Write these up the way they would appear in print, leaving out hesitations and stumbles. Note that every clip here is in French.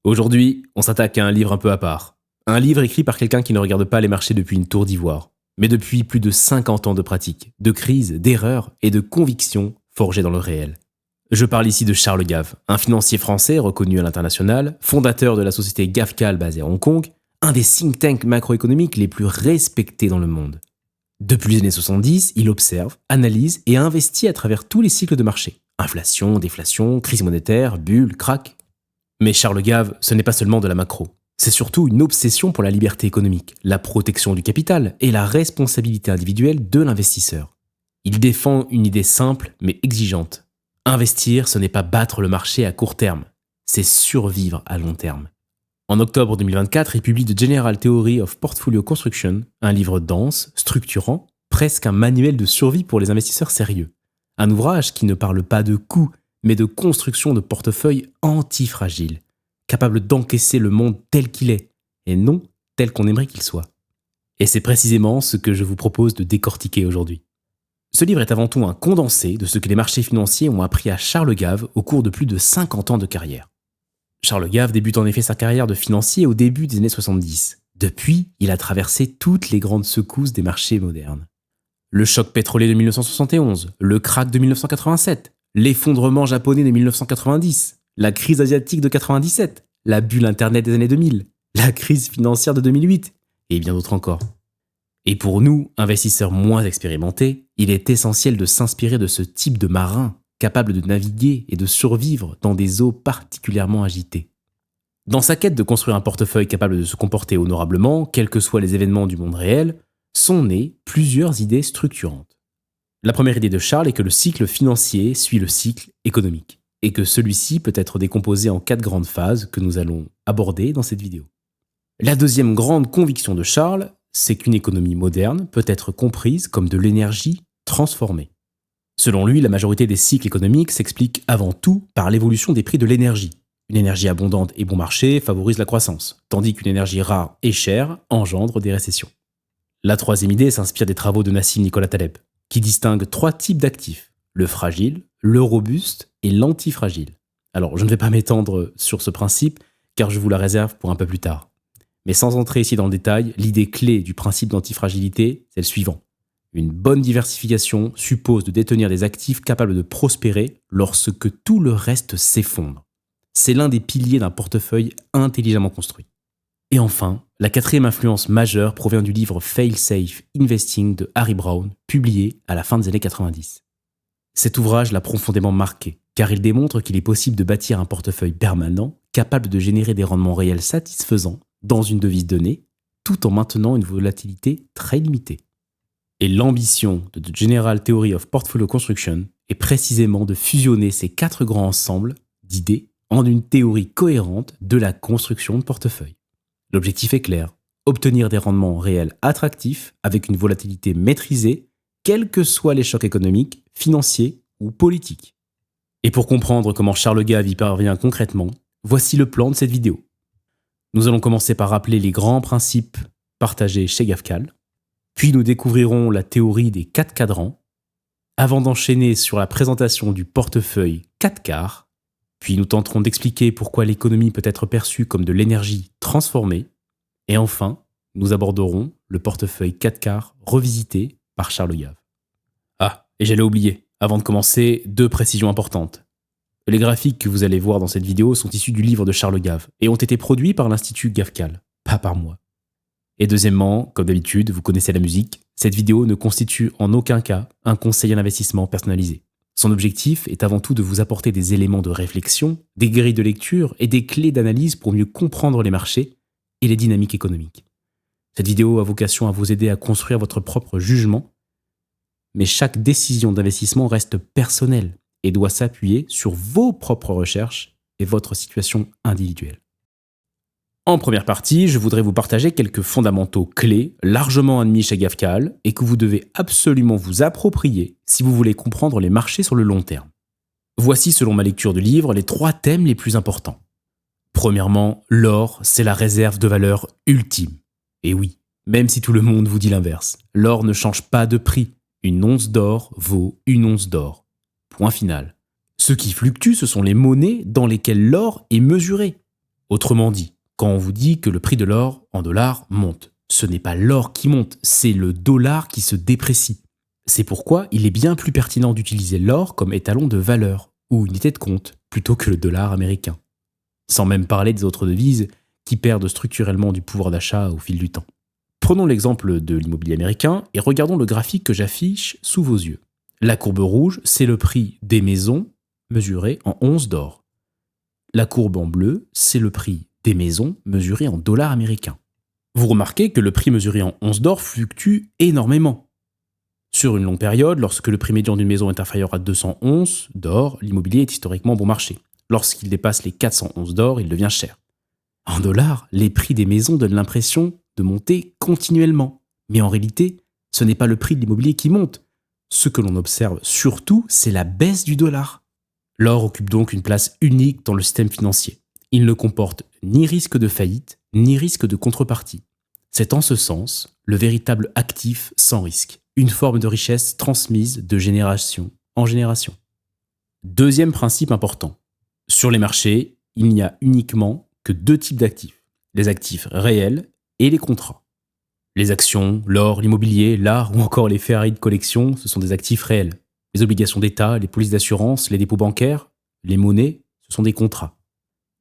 Aujourd'hui, on s'attaque à un livre un peu à part. Un livre écrit par quelqu'un qui ne regarde pas les marchés depuis une tour d'ivoire, mais depuis plus de 50 ans de pratique, de crises, d'erreurs et de convictions forgées dans le réel. Je parle ici de Charles Gave, un financier français reconnu à l'international, fondateur de la société GAFCAL basée à Hong Kong, un des think tanks macroéconomiques les plus respectés dans le monde. Depuis les années 70, il observe, analyse et investit à travers tous les cycles de marché. Inflation, déflation, crise monétaire, bulle, crack. Mais Charles Gave, ce n'est pas seulement de la macro. C'est surtout une obsession pour la liberté économique, la protection du capital et la responsabilité individuelle de l'investisseur. Il défend une idée simple mais exigeante. Investir, ce n'est pas battre le marché à court terme, c'est survivre à long terme. En octobre 2024, il publie The General Theory of Portfolio Construction, un livre dense, structurant, presque un manuel de survie pour les investisseurs sérieux. Un ouvrage qui ne parle pas de coûts, mais de construction de portefeuilles antifragiles, capables d'encaisser le monde tel qu'il est, et non tel qu'on aimerait qu'il soit. Et c'est précisément ce que je vous propose de décortiquer aujourd'hui. Ce livre est avant tout un condensé de ce que les marchés financiers ont appris à Charles Gave au cours de plus de 50 ans de carrière. Charles Gave débute en effet sa carrière de financier au début des années 70. Depuis, il a traversé toutes les grandes secousses des marchés modernes. Le choc pétrolier de 1971, le krach de 1987, l'effondrement japonais de 1990, la crise asiatique de 97, la bulle Internet des années 2000, la crise financière de 2008, et bien d'autres encore. Et pour nous, investisseurs moins expérimentés, il est essentiel de s'inspirer de ce type de marin capable de naviguer et de survivre dans des eaux particulièrement agitées. Dans sa quête de construire un portefeuille capable de se comporter honorablement, quels que soient les événements du monde réel, sont nées plusieurs idées structurantes. La première idée de Charles est que le cycle financier suit le cycle économique, et que celui-ci peut être décomposé en 4 grandes phases que nous allons aborder dans cette vidéo. La deuxième grande conviction de Charles, c'est qu'une économie moderne peut être comprise comme de l'énergie transformée. Selon lui, la majorité des cycles économiques s'expliquent avant tout par l'évolution des prix de l'énergie. Une énergie abondante et bon marché favorise la croissance, tandis qu'une énergie rare et chère engendre des récessions. La troisième idée s'inspire des travaux de Nassim Nicolas Taleb, qui distingue 3 types d'actifs, le fragile, le robuste et l'antifragile. Alors, je ne vais pas m'étendre sur ce principe, car je vous la réserve pour un peu plus tard. Mais sans entrer ici dans le détail, l'idée clé du principe d'antifragilité, c'est le suivant. Une bonne diversification suppose de détenir des actifs capables de prospérer lorsque tout le reste s'effondre. C'est l'un des piliers d'un portefeuille intelligemment construit. Et enfin, la 4e influence majeure provient du livre Fail-Safe Investing de Harry Browne, publié à la fin des années 90. Cet ouvrage l'a profondément marqué, car il démontre qu'il est possible de bâtir un portefeuille permanent capable de générer des rendements réels satisfaisants dans une devise donnée, tout en maintenant une volatilité très limitée. Et l'ambition de The General Theory of Portfolio Construction est précisément de fusionner ces 4 grands ensembles d'idées en une théorie cohérente de la construction de portefeuille. L'objectif est clair, obtenir des rendements réels attractifs avec une volatilité maîtrisée, quels que soient les chocs économiques, financiers ou politiques. Et pour comprendre comment Charles Gave y parvient concrètement, voici le plan de cette vidéo. Nous allons commencer par rappeler les grands principes partagés chez GAFCAL, puis nous découvrirons la théorie des 4 cadrans, avant d'enchaîner sur la présentation du portefeuille 4 quarts, puis nous tenterons d'expliquer pourquoi l'économie peut être perçue comme de l'énergie transformée, et enfin, nous aborderons le portefeuille 4 quarts revisité par Charles Gave. Ah, et j'allais oublier, avant de commencer, 2 précisions importantes. Les graphiques que vous allez voir dans cette vidéo sont issus du livre de Charles Gave et ont été produits par l'Institut GAFCAL, pas par moi. Et deuxièmement, comme d'habitude, vous connaissez la musique, cette vidéo ne constitue en aucun cas un conseil en investissement personnalisé. Son objectif est avant tout de vous apporter des éléments de réflexion, des grilles de lecture et des clés d'analyse pour mieux comprendre les marchés et les dynamiques économiques. Cette vidéo a vocation à vous aider à construire votre propre jugement, mais chaque décision d'investissement reste personnelle et doit s'appuyer sur vos propres recherches et votre situation individuelle. En première partie, je voudrais vous partager quelques fondamentaux clés, largement admis chez GAFCAL, et que vous devez absolument vous approprier si vous voulez comprendre les marchés sur le long terme. Voici, selon ma lecture du livre, les 3 thèmes les plus importants. Premièrement, l'or, c'est la réserve de valeur ultime. Et oui, même si tout le monde vous dit l'inverse, l'or ne change pas de prix. Une once d'or vaut une once d'or. Point final. Ce qui fluctue, ce sont les monnaies dans lesquelles l'or est mesuré. Autrement dit, quand on vous dit que le prix de l'or en dollars monte, ce n'est pas l'or qui monte, c'est le dollar qui se déprécie. C'est pourquoi il est bien plus pertinent d'utiliser l'or comme étalon de valeur ou unité de compte plutôt que le dollar américain. Sans même parler des autres devises qui perdent structurellement du pouvoir d'achat au fil du temps. Prenons l'exemple de l'immobilier américain et regardons le graphique que j'affiche sous vos yeux. La courbe rouge, c'est le prix des maisons mesuré en onces d'or. La courbe en bleu, c'est le prix des maisons mesurées en dollars américains. Vous remarquez que le prix mesuré en onces d'or fluctue énormément. Sur une longue période, lorsque le prix médian d'une maison est inférieur à 200 onces d'or, l'immobilier est historiquement bon marché. Lorsqu'il dépasse les 400 onces d'or, il devient cher. En dollars, les prix des maisons donnent l'impression de monter continuellement. Mais en réalité, ce n'est pas le prix de l'immobilier qui monte. Ce que l'on observe surtout, c'est la baisse du dollar. L'or occupe donc une place unique dans le système financier. Il ne comporte ni risque de faillite, ni risque de contrepartie. C'est en ce sens le véritable actif sans risque, une forme de richesse transmise de génération en génération. Deuxième principe important. Sur les marchés, il n'y a uniquement que deux types d'actifs, les actifs réels et les contrats. Les actions, l'or, l'immobilier, l'art ou encore les Ferrari de collection, ce sont des actifs réels. Les obligations d'État, les polices d'assurance, les dépôts bancaires, les monnaies, ce sont des contrats.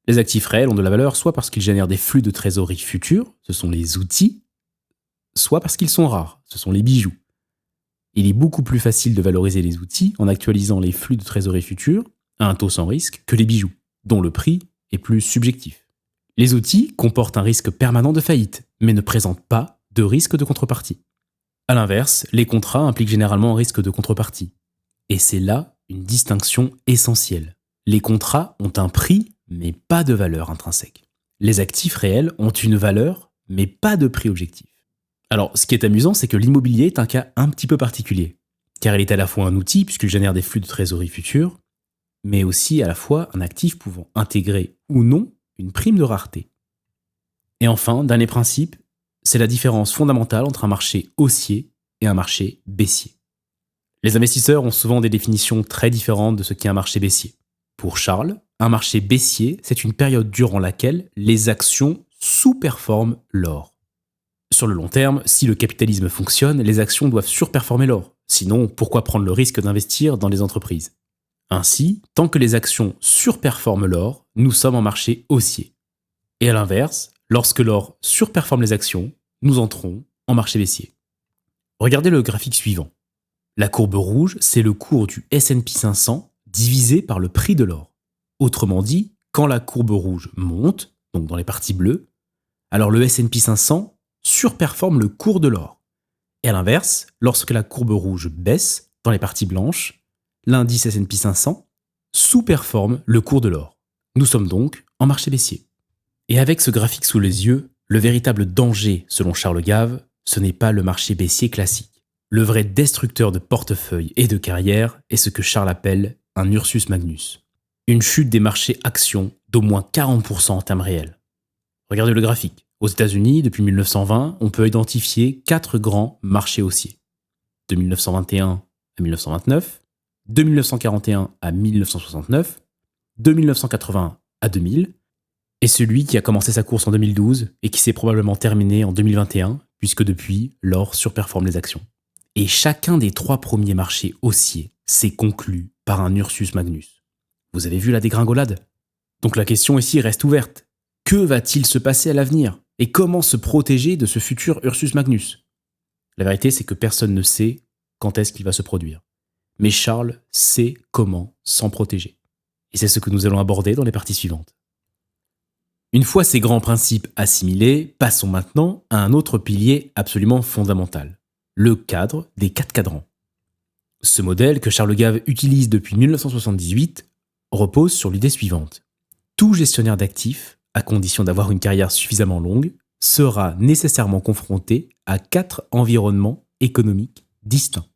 Les actifs réels ont de la valeur soit parce qu'ils génèrent des flux de trésorerie futurs, ce sont les outils, soit parce qu'ils sont rares, ce sont les bijoux. Il est beaucoup plus facile de valoriser les outils en actualisant les flux de trésorerie futurs à un taux sans risque que les bijoux, dont le prix est plus subjectif. Les outils comportent un risque permanent de faillite, mais ne présentent pas de risque de contrepartie. A l'inverse, les contrats impliquent généralement un risque de contrepartie. Et c'est là une distinction essentielle. Les contrats ont un prix, mais pas de valeur intrinsèque. Les actifs réels ont une valeur, mais pas de prix objectif. Alors, ce qui est amusant, c'est que l'immobilier est un cas un petit peu particulier, car il est à la fois un outil, puisqu'il génère des flux de trésorerie futurs, mais aussi à la fois un actif pouvant intégrer ou non une prime de rareté. Et enfin, dernier principe, c'est la différence fondamentale entre un marché haussier et un marché baissier. Les investisseurs ont souvent des définitions très différentes de ce qu'est un marché baissier. Pour Charles, un marché baissier, c'est une période durant laquelle les actions sous-performent l'or. Sur le long terme, si le capitalisme fonctionne, les actions doivent surperformer l'or. Sinon, pourquoi prendre le risque d'investir dans les entreprises ? Ainsi, tant que les actions surperforment l'or, nous sommes en marché haussier. Et à l'inverse, lorsque l'or surperforme les actions, nous entrons en marché baissier. Regardez le graphique suivant. La courbe rouge, c'est le cours du S&P 500 divisé par le prix de l'or. Autrement dit, quand la courbe rouge monte, donc dans les parties bleues, alors le S&P 500 surperforme le cours de l'or. Et à l'inverse, lorsque la courbe rouge baisse, dans les parties blanches, l'indice S&P 500 sous-performe le cours de l'or. Nous sommes donc en marché baissier. Et avec ce graphique sous les yeux, le véritable danger, selon Charles Gave, ce n'est pas le marché baissier classique. Le vrai destructeur de portefeuille et de carrière est ce que Charles appelle un Ursus Magnus. Une chute des marchés actions d'au moins 40% en termes réels. Regardez le graphique. Aux États-Unis, depuis 1920, on peut identifier 4 grands marchés haussiers. De 1921 à 1929, de 1941 à 1969, de 1980 à 2000, et celui qui a commencé sa course en 2012 et qui s'est probablement terminé en 2021, puisque depuis, l'or surperforme les actions. Et chacun des 3 premiers marchés haussiers s'est conclu par un Ursus Magnus. Vous avez vu la dégringolade ? Donc la question ici reste ouverte. Que va-t-il se passer à l'avenir ? Et comment se protéger de ce futur Ursus Magnus ? La vérité, c'est que personne ne sait quand est-ce qu'il va se produire. Mais Charles sait comment s'en protéger. Et c'est ce que nous allons aborder dans les parties suivantes. Une fois ces grands principes assimilés, passons maintenant à un autre pilier absolument fondamental, le cadre des 4 cadrans. Ce modèle que Charles Gave utilise depuis 1978 repose sur l'idée suivante. Tout gestionnaire d'actifs, à condition d'avoir une carrière suffisamment longue, sera nécessairement confronté à 4 environnements économiques distincts.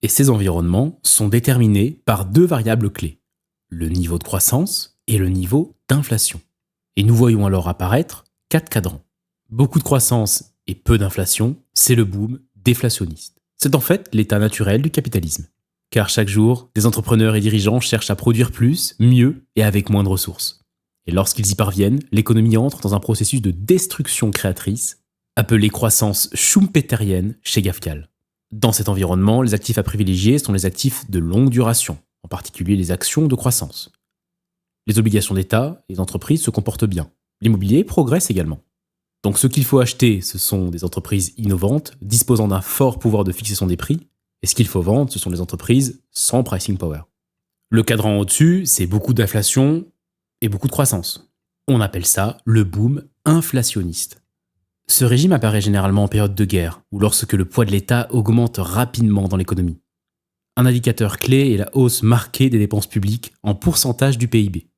Et ces environnements sont déterminés par 2 variables clés, le niveau de croissance et le niveau d'inflation. Et nous voyons alors apparaître 4 cadrans. Beaucoup de croissance et peu d'inflation, c'est le boom déflationniste. C'est en fait l'état naturel du capitalisme. Car chaque jour, des entrepreneurs et dirigeants cherchent à produire plus, mieux et avec moins de ressources. Et lorsqu'ils y parviennent, l'économie entre dans un processus de destruction créatrice, appelé croissance schumpeterienne chez Gafkal. Dans cet environnement, les actifs à privilégier sont les actifs de longue duration, en particulier les actions de croissance. Les obligations d'État et les entreprises se comportent bien. L'immobilier progresse également. Donc ce qu'il faut acheter, ce sont des entreprises innovantes, disposant d'un fort pouvoir de fixation des prix, et ce qu'il faut vendre, ce sont des entreprises sans pricing power. Le cadran au-dessus, c'est beaucoup d'inflation et beaucoup de croissance. On appelle ça le boom inflationniste. Ce régime apparaît généralement en période de guerre, ou lorsque le poids de l'État augmente rapidement dans l'économie. Un indicateur clé est la hausse marquée des dépenses publiques en pourcentage du PIB.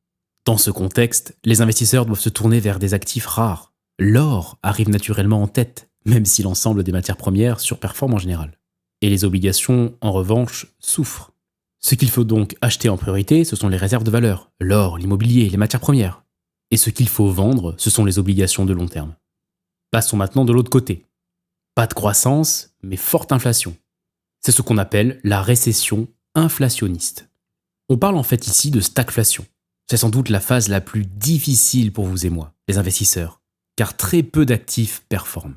Dans ce contexte, les investisseurs doivent se tourner vers des actifs rares. L'or arrive naturellement en tête, même si l'ensemble des matières premières surperforme en général. Et les obligations, en revanche, souffrent. Ce qu'il faut donc acheter en priorité, ce sont les réserves de valeur, l'or, l'immobilier, les matières premières. Et ce qu'il faut vendre, ce sont les obligations de long terme. Passons maintenant de l'autre côté. Pas de croissance, mais forte inflation. C'est ce qu'on appelle la récession inflationniste. On parle en fait ici de stagflation. C'est sans doute la phase la plus difficile pour vous et moi, les investisseurs, car très peu d'actifs performent.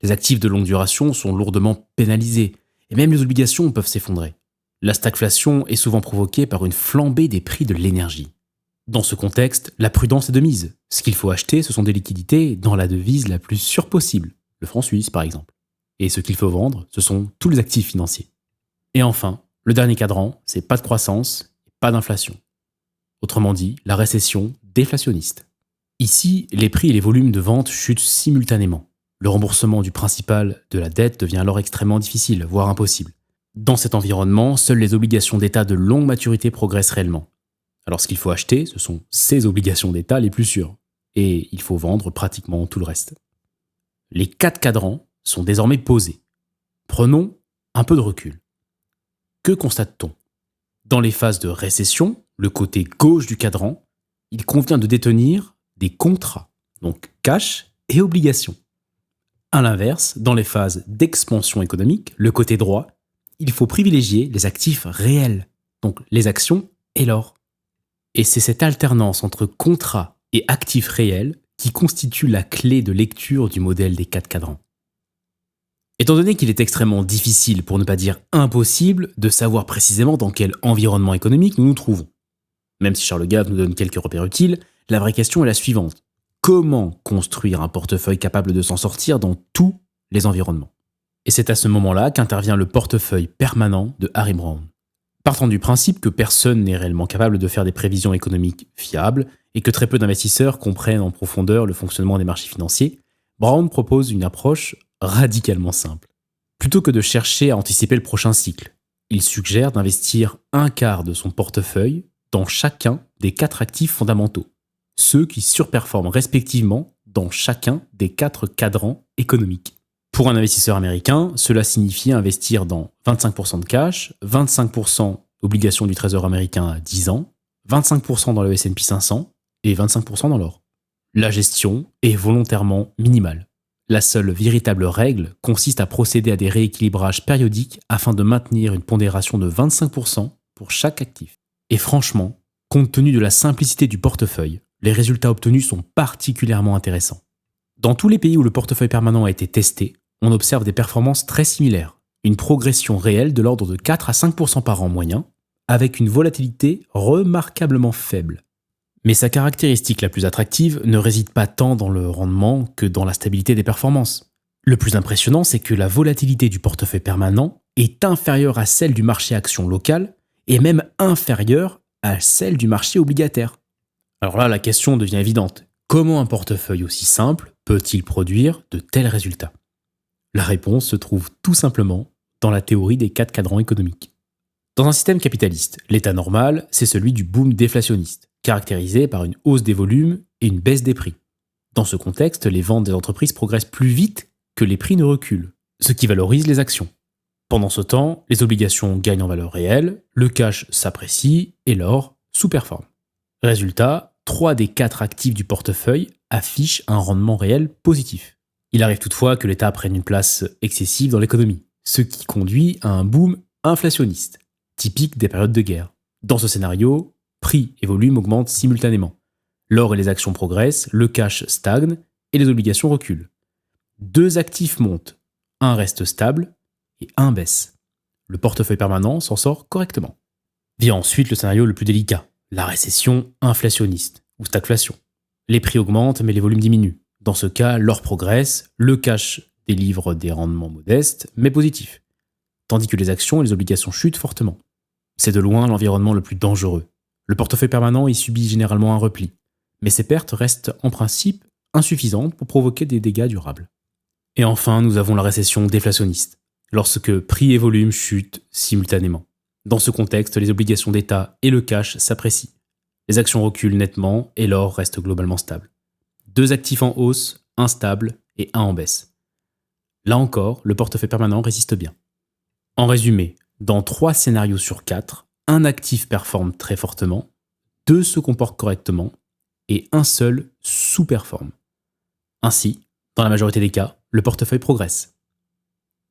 Les actifs de longue duration sont lourdement pénalisés, et même les obligations peuvent s'effondrer. La stagflation est souvent provoquée par une flambée des prix de l'énergie. Dans ce contexte, la prudence est de mise. Ce qu'il faut acheter, ce sont des liquidités dans la devise la plus sûre possible, le franc suisse par exemple. Et ce qu'il faut vendre, ce sont tous les actifs financiers. Et enfin, le dernier cadran, c'est pas de croissance et pas d'inflation. Autrement dit, la récession déflationniste. Ici, les prix et les volumes de vente chutent simultanément. Le remboursement du principal de la dette devient alors extrêmement difficile, voire impossible. Dans cet environnement, seules les obligations d'État de longue maturité progressent réellement. Alors ce qu'il faut acheter, ce sont ces obligations d'État les plus sûres. Et il faut vendre pratiquement tout le reste. Les 4 cadrans sont désormais posés. Prenons un peu de recul. Que constate-t-on ? Dans les phases de récession, le côté gauche du cadran, il convient de détenir des contrats, donc cash et obligations. À l'inverse, dans les phases d'expansion économique, le côté droit, il faut privilégier les actifs réels, donc les actions et l'or. Et c'est cette alternance entre contrats et actifs réels qui constitue la clé de lecture du modèle des 4 cadrans. Étant donné qu'il est extrêmement difficile, pour ne pas dire impossible, de savoir précisément dans quel environnement économique nous nous trouvons. Même si Charles Gave nous donne quelques repères utiles, la vraie question est la suivante. Comment construire un portefeuille capable de s'en sortir dans tous les environnements ? Et c'est à ce moment-là qu'intervient le portefeuille permanent de Harry Browne. Partant du principe que personne n'est réellement capable de faire des prévisions économiques fiables et que très peu d'investisseurs comprennent en profondeur le fonctionnement des marchés financiers, Browne propose une approche radicalement simple. Plutôt que de chercher à anticiper le prochain cycle, il suggère d'investir un quart de son portefeuille dans chacun des 4 actifs fondamentaux, ceux qui surperforment respectivement dans chacun des 4 cadrans économiques. Pour un investisseur américain, cela signifie investir dans 25% de cash, 25% d'obligations du Trésor américain à 10 ans, 25% dans le S&P 500 et 25% dans l'or. La gestion est volontairement minimale. La seule véritable règle consiste à procéder à des rééquilibrages périodiques afin de maintenir une pondération de 25% pour chaque actif. Et franchement, compte tenu de la simplicité du portefeuille, les résultats obtenus sont particulièrement intéressants. Dans tous les pays où le portefeuille permanent a été testé, on observe des performances très similaires, une progression réelle de l'ordre de 4 à 5% par an moyen, avec une volatilité remarquablement faible. Mais sa caractéristique la plus attractive ne réside pas tant dans le rendement que dans la stabilité des performances. Le plus impressionnant, c'est que la volatilité du portefeuille permanent est inférieure à celle du marché action local et même inférieure à celle du marché obligataire. Alors là, la question devient évidente. Comment un portefeuille aussi simple peut-il produire de tels résultats ? La réponse se trouve tout simplement dans la théorie des 4 cadrans économiques. Dans un système capitaliste, l'état normal, c'est celui du boom déflationniste, caractérisé par une hausse des volumes et une baisse des prix. Dans ce contexte, les ventes des entreprises progressent plus vite que les prix ne reculent, ce qui valorise les actions. Pendant ce temps, les obligations gagnent en valeur réelle, le cash s'apprécie et l'or sous-performe. Résultat, 3 des 4 actifs du portefeuille affichent un rendement réel positif. Il arrive toutefois que l'État prenne une place excessive dans l'économie, ce qui conduit à un boom inflationniste, typique des périodes de guerre. Dans ce scénario, prix et volume augmentent simultanément. L'or et les actions progressent, le cash stagne et les obligations reculent. 2 actifs montent, un reste stable et un baisse. Le portefeuille permanent s'en sort correctement. Vient ensuite le scénario le plus délicat, la récession inflationniste ou stagflation. Les prix augmentent mais les volumes diminuent. Dans ce cas, l'or progresse, le cash délivre des rendements modestes mais positifs, tandis que les actions et les obligations chutent fortement. C'est de loin l'environnement le plus dangereux. Le portefeuille permanent y subit généralement un repli, mais ces pertes restent en principe insuffisantes pour provoquer des dégâts durables. Et enfin, nous avons la récession déflationniste, lorsque prix et volume chutent simultanément. Dans ce contexte, les obligations d'État et le cash s'apprécient. Les actions reculent nettement et l'or reste globalement stable. 2 actifs en hausse, un stable et un en baisse. Là encore, le portefeuille permanent résiste bien. En résumé, dans 3 scénarios sur 4, un actif performe très fortement, 2 se comportent correctement et un seul sous-performe. Ainsi, dans la majorité des cas, le portefeuille progresse.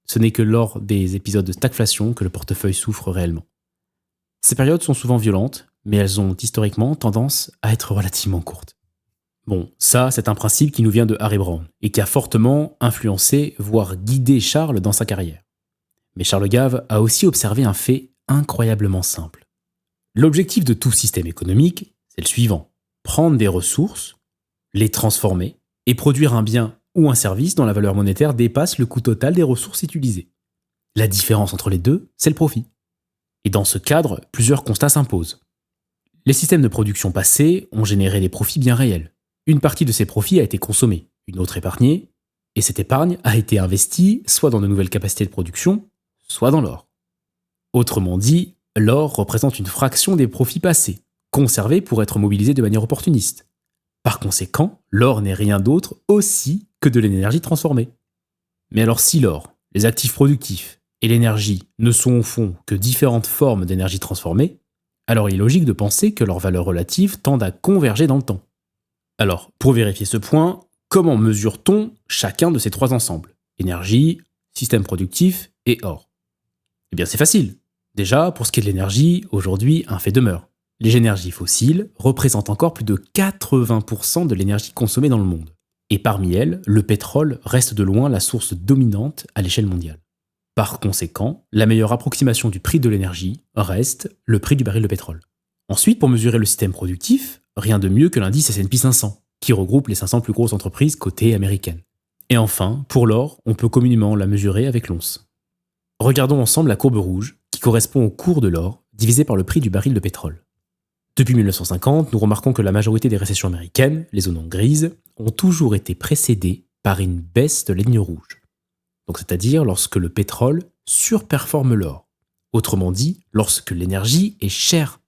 Ce n'est que lors des épisodes de stagflation que le portefeuille souffre réellement. Ces périodes sont souvent violentes, mais elles ont historiquement tendance à être relativement courtes. Bon, ça, c'est un principe qui nous vient de Harry Browne et qui a fortement influencé, voire guidé Charles dans sa carrière. Mais Charles Gave a aussi observé un fait incroyablement simple. L'objectif de tout système économique, c'est le suivant: prendre des ressources, les transformer et produire un bien ou un service dont la valeur monétaire dépasse le coût total des ressources utilisées. La différence entre les deux, c'est le profit. Et dans ce cadre, plusieurs constats s'imposent. Les systèmes de production passés ont généré des profits bien réels. Une partie de ces profits a été consommée, une autre épargnée, et cette épargne a été investie soit dans de nouvelles capacités de production, soit dans l'or. Autrement dit, l'or représente une fraction des profits passés, conservés pour être mobilisés de manière opportuniste. Par conséquent, l'or n'est rien d'autre aussi que de l'énergie transformée. Mais alors si l'or, les actifs productifs et l'énergie ne sont au fond que différentes formes d'énergie transformée, alors il est logique de penser que leurs valeurs relatives tendent à converger dans le temps. Alors, pour vérifier ce point, comment mesure-t-on chacun de ces 3 ensembles: énergie, système productif et or? Eh bien c'est facile. Déjà, pour ce qui est de l'énergie, aujourd'hui, un fait demeure. Les énergies fossiles représentent encore plus de 80% de l'énergie consommée dans le monde. Et parmi elles, le pétrole reste de loin la source dominante à l'échelle mondiale. Par conséquent, la meilleure approximation du prix de l'énergie reste le prix du baril de pétrole. Ensuite, pour mesurer le système productif, rien de mieux que l'indice S&P 500, qui regroupe les 500 plus grosses entreprises cotées américaines. Et enfin, pour l'or, on peut communément la mesurer avec l'once. Regardons ensemble la courbe rouge, qui correspond au cours de l'or, divisé par le prix du baril de pétrole. Depuis 1950, nous remarquons que la majorité des récessions américaines, les zones en grise, ont toujours été précédées par une baisse de la ligne rouge. Donc c'est-à-dire lorsque le pétrole surperforme l'or. Autrement dit, lorsque l'énergie est chère.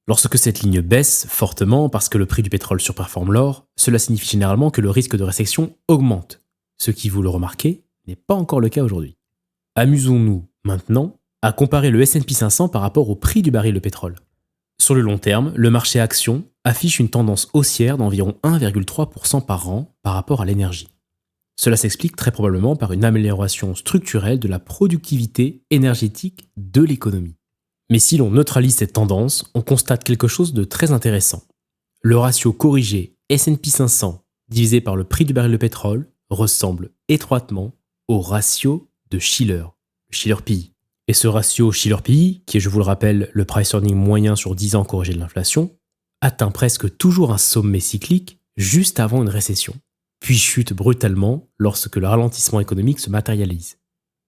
Lorsque cette ligne baisse fortement parce que le prix du pétrole surperforme l'or, cela signifie généralement que le risque de récession augmente. Ce qui, vous le remarquez, n'est pas encore le cas aujourd'hui. Amusons-nous maintenant à comparer le S&P 500 par rapport au prix du baril de pétrole. Sur le long terme, le marché actions affiche une tendance haussière d'environ 1,3% par an par rapport à l'énergie. Cela s'explique très probablement par une amélioration structurelle de la productivité énergétique de l'économie. Mais si l'on neutralise cette tendance, on constate quelque chose de très intéressant. Le ratio corrigé S&P 500 divisé par le prix du baril de pétrole ressemble étroitement au ratio de Shiller, le Shiller-PI. Et ce ratio Shiller-PI, qui est, je vous le rappelle, le price earning moyen sur 10 ans corrigé de l'inflation, atteint presque toujours un sommet cyclique juste avant une récession, puis chute brutalement lorsque le ralentissement économique se matérialise.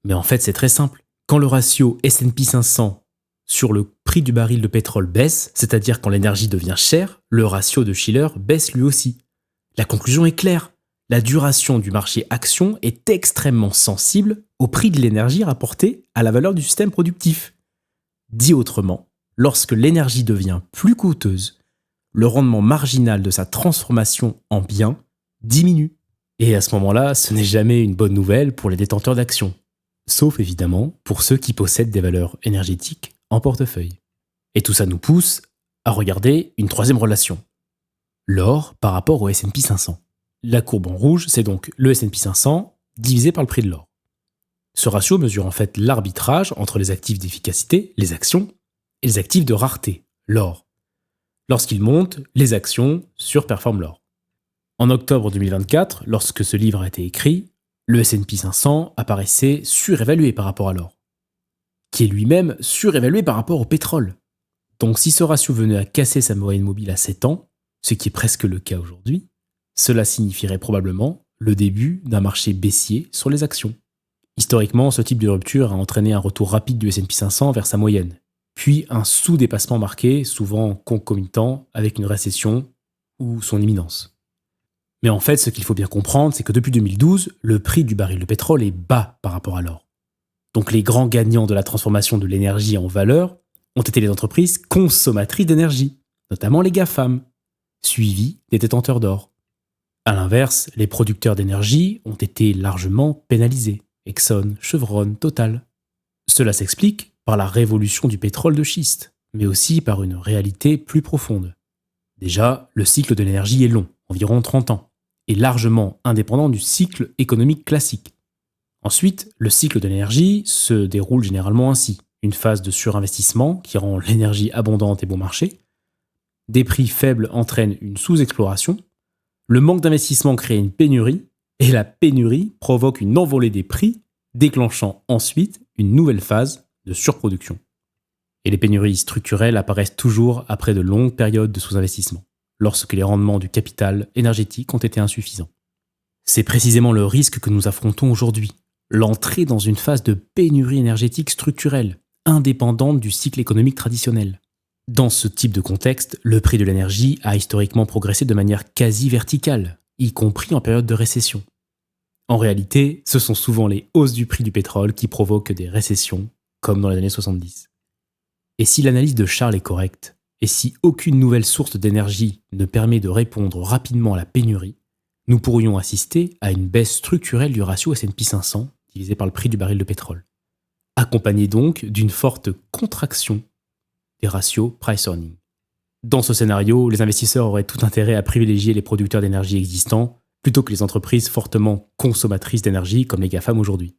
Mais en fait, c'est très simple. Quand le ratio S&P 500 sur le prix du baril de pétrole baisse, c'est-à-dire quand l'énergie devient chère, le ratio de Shiller baisse lui aussi. La conclusion est claire. La duration du marché action est extrêmement sensible au prix de l'énergie rapporté à la valeur du système productif. Dit autrement, lorsque l'énergie devient plus coûteuse, le rendement marginal de sa transformation en bien diminue. Et à ce moment-là, ce n'est jamais une bonne nouvelle pour les détenteurs d'actions. Sauf évidemment pour ceux qui possèdent des valeurs énergétiques en portefeuille. Et tout ça nous pousse à regarder une troisième relation. L'or par rapport au S&P 500. La courbe en rouge, c'est donc le S&P 500 divisé par le prix de l'or. Ce ratio mesure en fait l'arbitrage entre les actifs d'efficacité, les actions, et les actifs de rareté, l'or. Lorsqu'il monte, les actions surperforment l'or. En octobre 2024, lorsque ce livre a été écrit, le S&P 500 apparaissait surévalué par rapport à l'or, qui est lui-même surévalué par rapport au pétrole. Donc si ce ratio venait à casser sa moyenne mobile à 7 ans, ce qui est presque le cas aujourd'hui, cela signifierait probablement le début d'un marché baissier sur les actions. Historiquement, ce type de rupture a entraîné un retour rapide du S&P 500 vers sa moyenne, puis un sous-dépassement marqué, souvent concomitant avec une récession ou son imminence. Mais en fait, ce qu'il faut bien comprendre, c'est que depuis 2012, le prix du baril de pétrole est bas par rapport à l'or. Donc les grands gagnants de la transformation de l'énergie en valeur ont été les entreprises consommatrices d'énergie, notamment les GAFAM, suivies des détenteurs d'or. A l'inverse, les producteurs d'énergie ont été largement pénalisés. Exxon, Chevron, Total. Cela s'explique par la révolution du pétrole de schiste, mais aussi par une réalité plus profonde. Déjà, le cycle de l'énergie est long, environ 30 ans, et largement indépendant du cycle économique classique. Ensuite, le cycle de l'énergie se déroule généralement ainsi. Une phase de surinvestissement qui rend l'énergie abondante et bon marché. Des prix faibles entraînent une sous-exploration. Le manque d'investissement crée une pénurie. Et la pénurie provoque une envolée des prix, déclenchant ensuite une nouvelle phase de surproduction. Et les pénuries structurelles apparaissent toujours après de longues périodes de sous-investissement, lorsque les rendements du capital énergétique ont été insuffisants. C'est précisément le risque que nous affrontons aujourd'hui, l'entrée dans une phase de pénurie énergétique structurelle, indépendante du cycle économique traditionnel. Dans ce type de contexte, le prix de l'énergie a historiquement progressé de manière quasi verticale, y compris en période de récession. En réalité, ce sont souvent les hausses du prix du pétrole qui provoquent des récessions, comme dans les années 70. Et si l'analyse de Charles est correcte, et si aucune nouvelle source d'énergie ne permet de répondre rapidement à la pénurie, nous pourrions assister à une baisse structurelle du ratio S&P 500 divisé par le prix du baril de pétrole, accompagnée donc d'une forte contraction des ratios price-earning. Dans ce scénario, les investisseurs auraient tout intérêt à privilégier les producteurs d'énergie existants plutôt que les entreprises fortement consommatrices d'énergie comme les GAFAM aujourd'hui.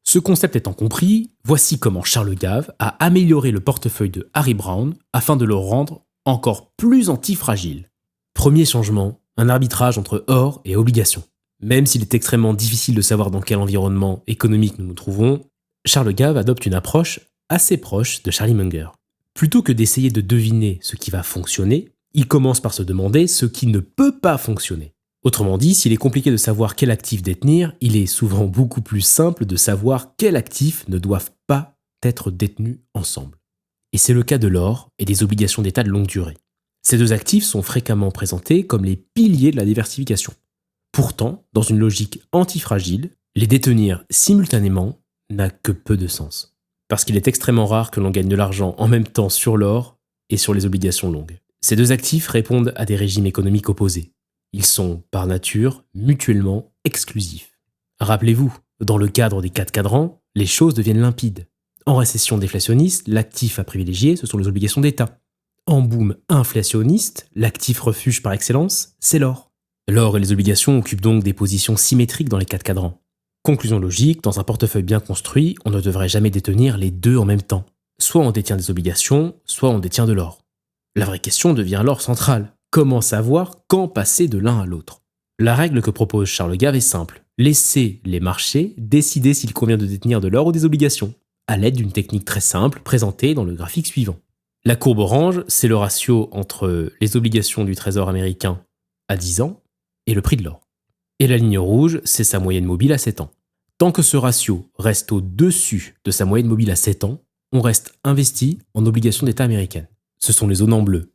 Ce concept étant compris, voici comment Charles Gave a amélioré le portefeuille de Harry Browne afin de le rendre encore plus antifragile. Premier changement, un arbitrage entre or et obligations. Même s'il est extrêmement difficile de savoir dans quel environnement économique nous nous trouvons, Charles Gave adopte une approche assez proche de Charlie Munger. Plutôt que d'essayer de deviner ce qui va fonctionner, il commence par se demander ce qui ne peut pas fonctionner. Autrement dit, s'il est compliqué de savoir quel actif détenir, il est souvent beaucoup plus simple de savoir quels actifs ne doivent pas être détenus ensemble. Et c'est le cas de l'or et des obligations d'État de longue durée. Ces deux actifs sont fréquemment présentés comme les piliers de la diversification. Pourtant, dans une logique antifragile, les détenir simultanément n'a que peu de sens. Parce qu'il est extrêmement rare que l'on gagne de l'argent en même temps sur l'or et sur les obligations longues. Ces deux actifs répondent à des régimes économiques opposés. Ils sont, par nature, mutuellement exclusifs. Rappelez-vous, dans le cadre des 4 cadrans, les choses deviennent limpides. En récession déflationniste, l'actif à privilégier, ce sont les obligations d'État. En boom inflationniste, l'actif refuge par excellence, c'est l'or. L'or et les obligations occupent donc des positions symétriques dans les 4 cadrans. Conclusion logique, dans un portefeuille bien construit, on ne devrait jamais détenir les deux en même temps. Soit on détient des obligations, soit on détient de l'or. La vraie question devient alors centrale. Comment savoir quand passer de l'un à l'autre? La règle que propose Charles Gave est simple. Laissez les marchés décider s'il convient de détenir de l'or ou des obligations, à l'aide d'une technique très simple présentée dans le graphique suivant. La courbe orange, c'est le ratio entre les obligations du Trésor américain à 10 ans et le prix de l'or. Et la ligne rouge, c'est sa moyenne mobile à 7 ans. Tant que ce ratio reste au-dessus de sa moyenne mobile à 7 ans, on reste investi en obligations d'État américaines. Ce sont les zones en bleu.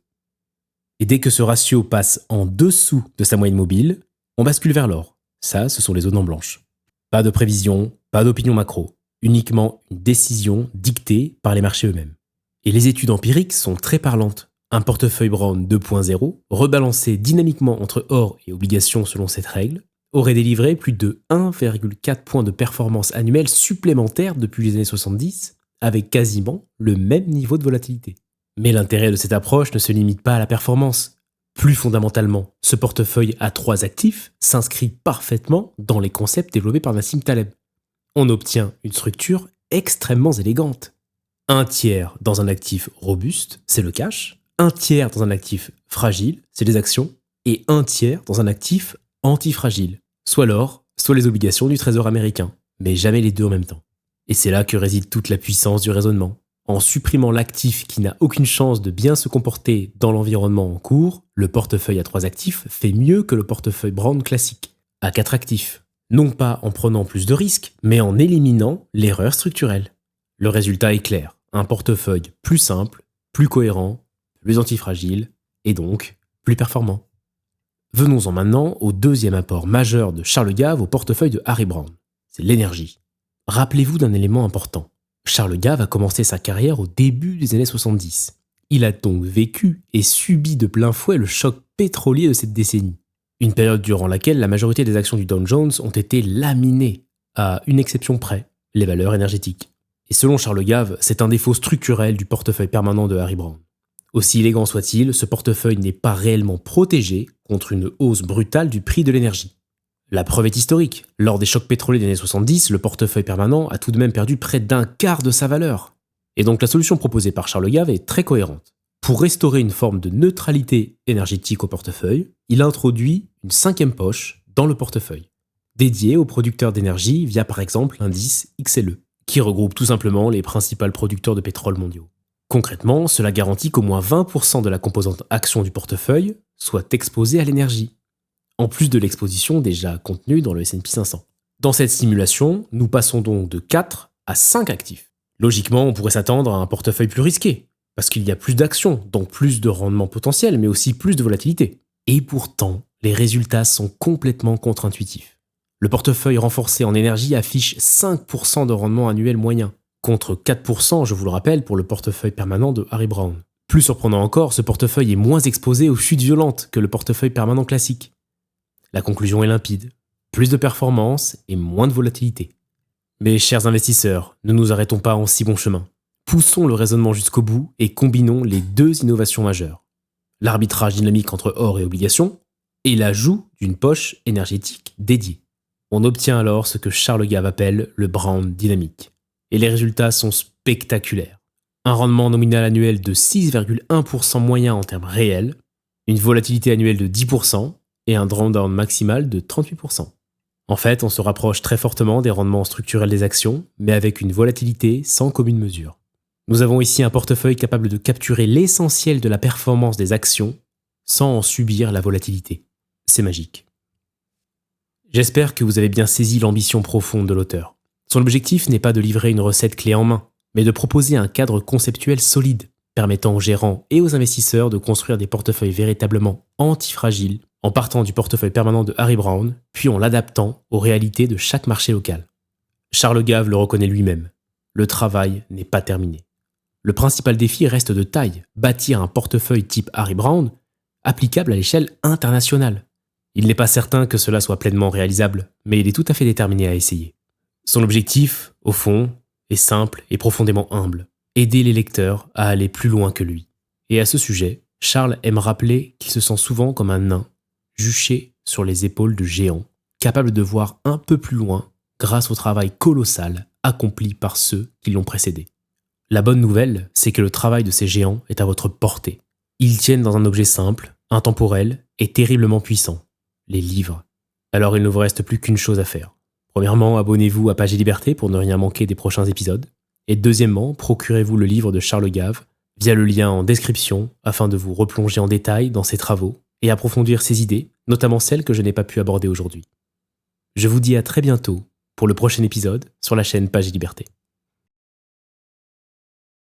Et dès que ce ratio passe en dessous de sa moyenne mobile, on bascule vers l'or. Ça, ce sont les zones en blanche. Pas de prévision, pas d'opinion macro, uniquement une décision dictée par les marchés eux-mêmes. Et les études empiriques sont très parlantes. Un portefeuille Brown 2.0, rebalancé dynamiquement entre or et obligations selon cette règle, aurait délivré plus de 1,4 points de performance annuelle supplémentaire depuis les années 70, avec quasiment le même niveau de volatilité. Mais l'intérêt de cette approche ne se limite pas à la performance. Plus fondamentalement, ce portefeuille à 3 actifs s'inscrit parfaitement dans les concepts développés par Nassim Taleb. On obtient une structure extrêmement élégante. Un tiers dans un actif robuste, c'est le cash. Un tiers dans un actif fragile, c'est les actions, et un tiers dans un actif antifragile, soit l'or, soit les obligations du Trésor américain, mais jamais les deux en même temps. Et c'est là que réside toute la puissance du raisonnement. En supprimant l'actif qui n'a aucune chance de bien se comporter dans l'environnement en cours, le portefeuille à 3 actifs fait mieux que le portefeuille Brown classique, à 4 actifs. Non pas en prenant plus de risques, mais en éliminant l'erreur structurelle. Le résultat est clair, un portefeuille plus simple, plus cohérent, plus antifragile, et donc plus performant. Venons-en maintenant au deuxième apport majeur de Charles Gave au portefeuille de Harry Browne, c'est l'énergie. Rappelez-vous d'un élément important. Charles Gave a commencé sa carrière au début des années 70. Il a donc vécu et subi de plein fouet le choc pétrolier de cette décennie. Une période durant laquelle la majorité des actions du Dow Jones ont été laminées, à une exception près, les valeurs énergétiques. Et selon Charles Gave, c'est un défaut structurel du portefeuille permanent de Harry Browne. Aussi élégant soit-il, ce portefeuille n'est pas réellement protégé contre une hausse brutale du prix de l'énergie. La preuve est historique. Lors des chocs pétroliers des années 70, le portefeuille permanent a tout de même perdu près d'un quart de sa valeur. Et donc la solution proposée par Charles Gave est très cohérente. Pour restaurer une forme de neutralité énergétique au portefeuille, il a introduit une 5e poche dans le portefeuille, dédiée aux producteurs d'énergie via par exemple l'indice XLE, qui regroupe tout simplement les principaux producteurs de pétrole mondiaux. Concrètement, cela garantit qu'au moins 20% de la composante action du portefeuille soit exposée à l'énergie, en plus de l'exposition déjà contenue dans le S&P 500. Dans cette simulation, nous passons donc de 4 à 5 actifs. Logiquement, on pourrait s'attendre à un portefeuille plus risqué, parce qu'il y a plus d'actions, donc plus de rendement potentiel, mais aussi plus de volatilité. Et pourtant, les résultats sont complètement contre-intuitifs. Le portefeuille renforcé en énergie affiche 5% de rendement annuel moyen, contre 4%, je vous le rappelle, pour le portefeuille permanent de Harry Browne. Plus surprenant encore, ce portefeuille est moins exposé aux chutes violentes que le portefeuille permanent classique. La conclusion est limpide, plus de performance et moins de volatilité. Mais chers investisseurs, ne nous arrêtons pas en si bon chemin. Poussons le raisonnement jusqu'au bout et combinons les deux innovations majeures. L'arbitrage dynamique entre or et obligations et l'ajout d'une poche énergétique dédiée. On obtient alors ce que Charles Gave appelle le Brown dynamique. Et les résultats sont spectaculaires. Un rendement nominal annuel de 6,1% moyen en termes réels, une volatilité annuelle de 10%, et un drawdown maximal de 38%. En fait, on se rapproche très fortement des rendements structurels des actions, mais avec une volatilité sans commune mesure. Nous avons ici un portefeuille capable de capturer l'essentiel de la performance des actions sans en subir la volatilité. C'est magique. J'espère que vous avez bien saisi l'ambition profonde de l'auteur. Son objectif n'est pas de livrer une recette clé en main, mais de proposer un cadre conceptuel solide, permettant aux gérants et aux investisseurs de construire des portefeuilles véritablement antifragiles, en partant du portefeuille permanent de Harry Browne, puis en l'adaptant aux réalités de chaque marché local. Charles Gave le reconnaît lui-même. Le travail n'est pas terminé. Le principal défi reste de taille, bâtir un portefeuille type Harry Browne, applicable à l'échelle internationale. Il n'est pas certain que cela soit pleinement réalisable, mais il est tout à fait déterminé à essayer. Son objectif, au fond, est simple et profondément humble, aider les lecteurs à aller plus loin que lui. Et à ce sujet, Charles aime rappeler qu'il se sent souvent comme un nain, juché sur les épaules de géants, capable de voir un peu plus loin grâce au travail colossal accompli par ceux qui l'ont précédé. La bonne nouvelle, c'est que le travail de ces géants est à votre portée. Ils tiennent dans un objet simple, intemporel et terriblement puissant, les livres. Alors il ne vous reste plus qu'une chose à faire. Premièrement, abonnez-vous à Page et Liberté pour ne rien manquer des prochains épisodes. Et deuxièmement, procurez-vous le livre de Charles Gave via le lien en description afin de vous replonger en détail dans ses travaux et approfondir ses idées, notamment celles que je n'ai pas pu aborder aujourd'hui. Je vous dis à très bientôt pour le prochain épisode sur la chaîne Page et Liberté.